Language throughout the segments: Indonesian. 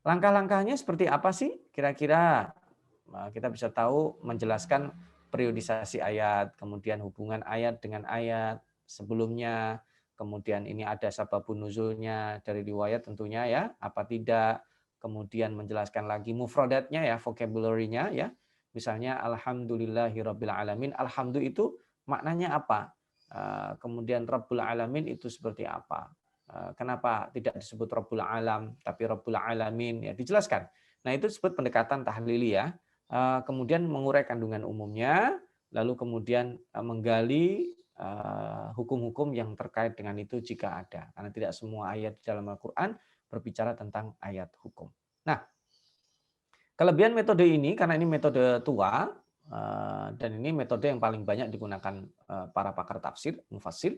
Langkah-langkahnya seperti apa sih kira-kira? Kita bisa tahu menjelaskan periodisasi ayat, kemudian hubungan ayat dengan ayat sebelumnya, kemudian ini ada sababun nuzulnya dari riwayat tentunya ya, apa tidak, kemudian menjelaskan lagi mufradatnya ya, vocabulary-nya ya. Misalnya alhamdulillahirabbil alamin, alhamdu itu maknanya apa? Kemudian rabbul alamin itu seperti apa? Kenapa tidak disebut Rabbul Alam tapi Rabbul Alamin ya dijelaskan. Nah itu disebut pendekatan tahlili ya. Kemudian mengurai kandungan umumnya, lalu kemudian menggali hukum-hukum yang terkait dengan itu jika ada. Karena tidak semua ayat di dalam Al-Quran berbicara tentang ayat hukum. Nah, kelebihan metode ini karena ini metode tua dan ini metode yang paling banyak digunakan para pakar tafsir, mufassir.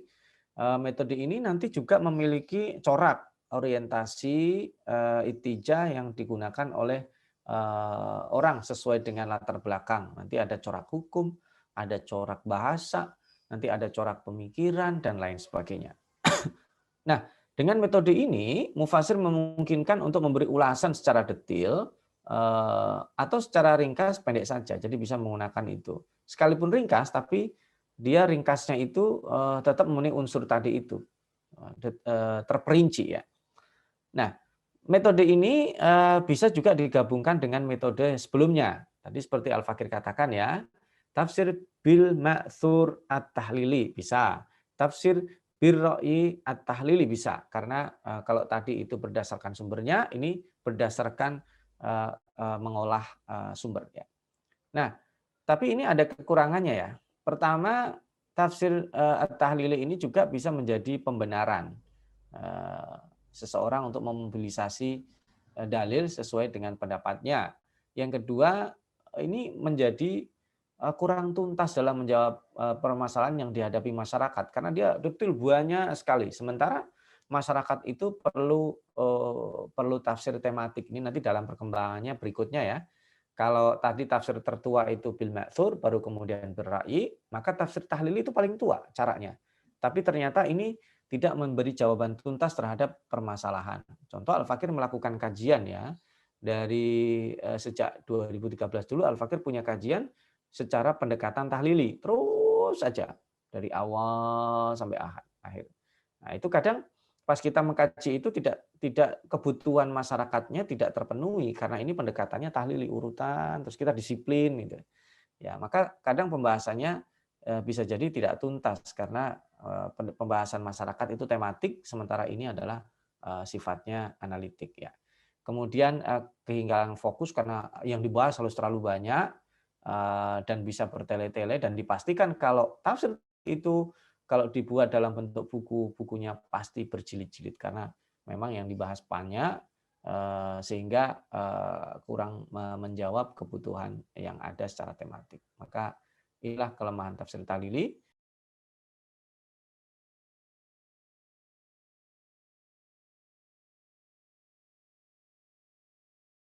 Metode ini nanti juga memiliki corak orientasi itijah yang digunakan oleh orang sesuai dengan latar belakang. Nanti ada corak hukum, ada corak bahasa, nanti ada corak pemikiran dan lain sebagainya. Nah, dengan metode ini mufasir memungkinkan untuk memberi ulasan secara detail atau secara ringkas pendek saja. Jadi bisa menggunakan itu. Sekalipun ringkas tapi dia ringkasnya itu tetap memenuhi unsur tadi itu. Terperinci ya. Nah, metode ini bisa juga digabungkan dengan metode sebelumnya. Tadi seperti Al-Fakir katakan ya, tafsir bil ma'thur at-tahlili bisa. Tafsir bir ra'yi at-tahlili bisa. Karena kalau tadi itu berdasarkan sumbernya, ini berdasarkan mengolah sumber ya. Nah, tapi ini ada kekurangannya ya. Pertama, tafsir at-tahlili ini juga bisa menjadi pembenaran seseorang untuk memobilisasi dalil sesuai dengan pendapatnya. Yang kedua, ini menjadi kurang tuntas dalam menjawab permasalahan yang dihadapi masyarakat karena dia detail banyak sekali. Sementara masyarakat itu perlu tafsir tematik. Ini nanti dalam perkembangannya berikutnya ya. Kalau tadi tafsir tertua itu bil ma'thur, baru kemudian berra'yi, maka tafsir tahlil itu paling tua caranya. Tapi ternyata ini tidak memberi jawaban tuntas terhadap permasalahan. Contoh Al-Fakir melakukan kajian ya, dari sejak 2013 dulu Al-Fakir punya kajian secara pendekatan tahlili, terus saja dari awal sampai akhir. Nah, itu kadang pas kita mengkaji itu tidak kebutuhan masyarakatnya tidak terpenuhi karena ini pendekatannya tahlili urutan, terus kita disiplin gitu. Ya, maka kadang pembahasannya bisa jadi tidak tuntas karena pembahasan masyarakat itu tematik sementara ini adalah sifatnya analitik ya. Kemudian kehilangan fokus karena yang dibahas harus terlalu banyak dan bisa bertele-tele dan dipastikan kalau tafsir itu kalau dibuat dalam bentuk buku, bukunya pasti berjilid-jilid karena memang yang dibahas banyak sehingga kurang menjawab kebutuhan yang ada secara tematik. Maka inilah kelemahan tafsir Talili.